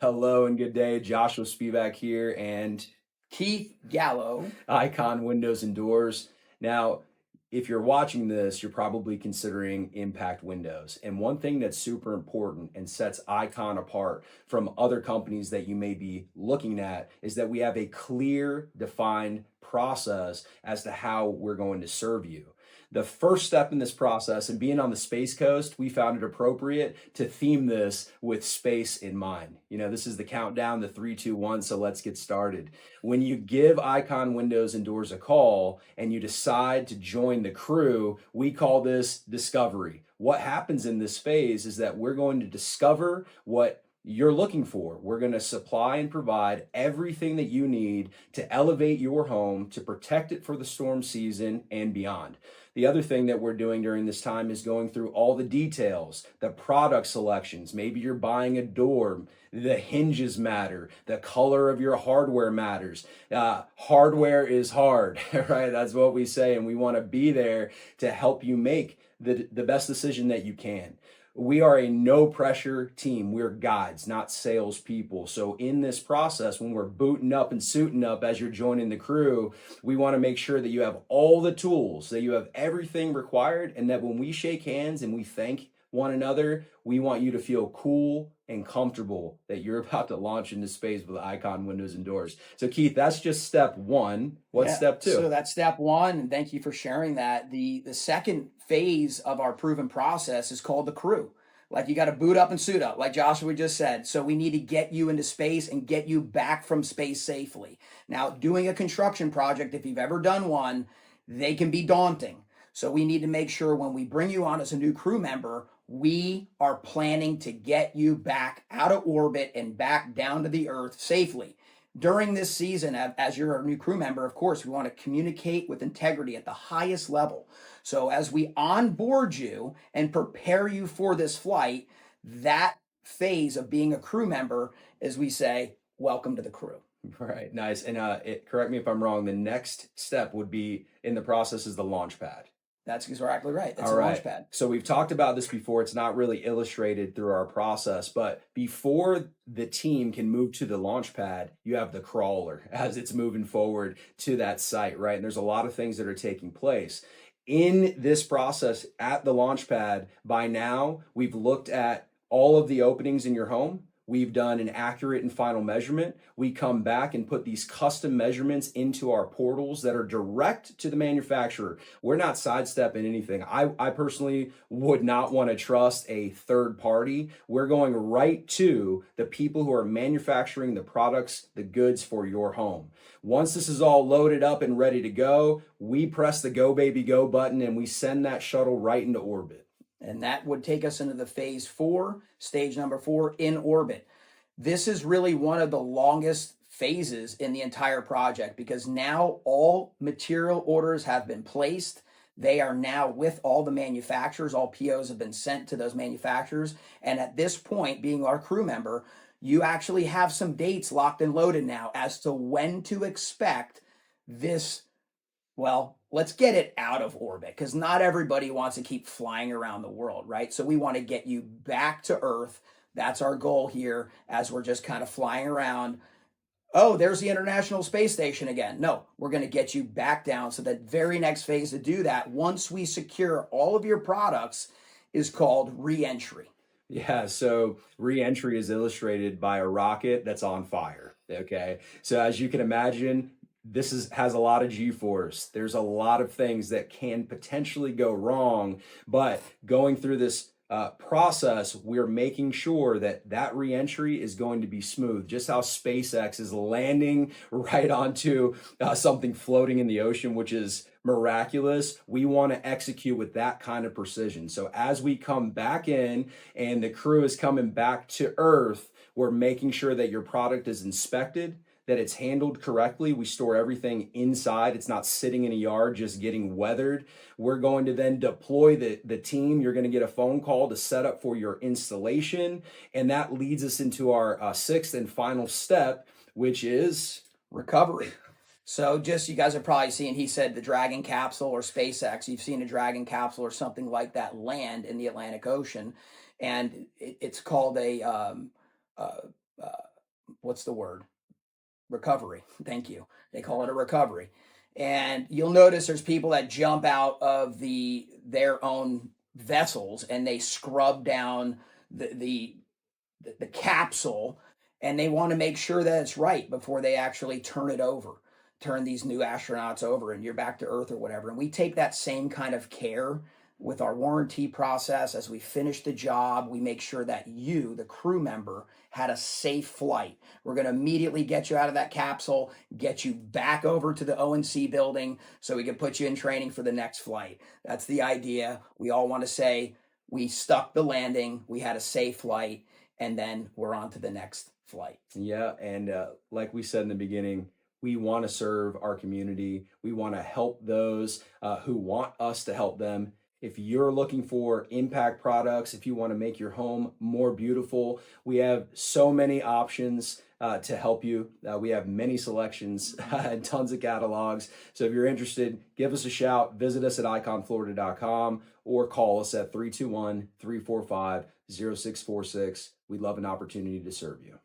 Hello and good day. Joshua Spivak here and Keith Gallo. IKON Windows and Doors. Now, if you're watching this, you're probably considering impact windows. And one thing that's super important and sets IKON apart from other companies that you may be looking at is that we have a clear, defined process as to how we're going to serve you. The first step in this process, and being on the Space Coast, we found it appropriate to theme this with space in mind. You know, this is the countdown, the 3, 2, 1. So let's get started. When you give IKON Windows and Doors a call and you decide to join the crew, we call this discovery. What happens in this phase is that we're going to discover what you're looking for. We're going to supply and provide everything that you need to elevate your home, to protect it for the storm season and beyond. The other thing that we're doing during this time is going through all the details, the product selections. Maybe you're buying a door, the hinges matter, the color of your hardware matters. Hardware is hard, right? That's what we say, and we want to be there to help you make the best decision that you can. We are a no pressure team. We're guides, not salespeople. So in this process, when we're booting up and suiting up as you're joining the crew, we want to make sure that you have all the tools, that you have everything required, and that when we shake hands and we thank one another, we want you to feel cool and comfortable that you're about to launch into space with IKON Windows and Doors. So Keith, that's just step one. What's step two? So that's step one, and thank you for sharing that. The second phase of our proven process is called the crew. Like, you got to boot up and suit up, like Joshua just said. So we need to get you into space and get you back from space safely. Now, doing a construction project, if you've ever done one, they can be daunting. So we need to make sure when we bring you on as a new crew member, we are planning to get you back out of orbit and back down to the Earth safely. During this season, as you're a new crew member, of course, we want to communicate with integrity at the highest level. So as we onboard you and prepare you for this flight, that phase of being a crew member is, we say, welcome to the crew. Right, nice. And correct me if I'm wrong, the next step would be in the process is the launch pad. That's exactly right. That's All a right. launch pad. So we've talked about this before. It's not really illustrated through our process, but before the team can move to the launch pad, you have the crawler as it's moving forward to that site, right? And there's a lot of things that are taking place. In this process at the launch pad, by now, we've looked at all of the openings in your home. We've done an accurate and final measurement. We come back and put these custom measurements into our portals that are direct to the manufacturer. We're not sidestepping anything. I personally would not want to trust a third party. We're going right to the people who are manufacturing the products, the goods for your home. Once this is all loaded up and ready to go, we press the go baby go button and we send that shuttle right into orbit. And that would take us into the phase 4, stage number 4, in orbit. This is really one of the longest phases in the entire project, because now all material orders have been placed. They are now with all the manufacturers. All POs have been sent to those manufacturers. And at this point, being our crew member, you actually have some dates locked and loaded now as to when to expect this. Well, let's get it out of orbit, because not everybody wants to keep flying around the world, right? So we want to get you back to Earth. That's our goal here, as we're just kind of flying around. Oh, there's the International Space Station again. No, we're going to get you back down. So that very next phase to do that, once we secure all of your products, is called re-entry. Yeah, so re-entry is illustrated by a rocket that's on fire. Okay, so as you can imagine, has a lot of G-force. There's a lot of things that can potentially go wrong, but going through this process, we're making sure that that re-entry is going to be smooth, just how SpaceX is landing right onto something floating in the ocean, which is miraculous. We want to execute with that kind of precision. So as we come back in and the crew is coming back to Earth, we're making sure that your product is inspected, that it's handled correctly. We store everything inside. It's not sitting in a yard just getting weathered. We're going to then deploy the team. You're going to get a phone call to set up for your installation. And that leads us into our sixth and final step, which is recovery. So just, you guys have probably seen, he said the Dragon capsule or SpaceX, you've seen a Dragon capsule or something like that land in the Atlantic Ocean. And it's called a what's the word? Recovery. Thank you. They call it a recovery. And you'll notice there's people that jump out of their own vessels and they scrub down the capsule, and they want to make sure that it's right before they actually turn these new astronauts over, and you're back to Earth or whatever. And we take that same kind of care with our warranty process. As we finish the job, we make sure that you, the crew member, had a safe flight. We're going to immediately get you out of that capsule, get you back over to the O&C building so we can put you in training for the next flight. That's the idea. We all want to say we stuck the landing, we had a safe flight, and then we're on to the next flight. Yeah, and like we said in the beginning, we want to serve our community. We want to help those who want us to help them. If you're looking for impact products, if you want to make your home more beautiful, we have so many options to help you. We have many selections and tons of catalogs. So if you're interested, give us a shout. Visit us at ikonflorida.com or call us at 321-345-0646. We'd love an opportunity to serve you.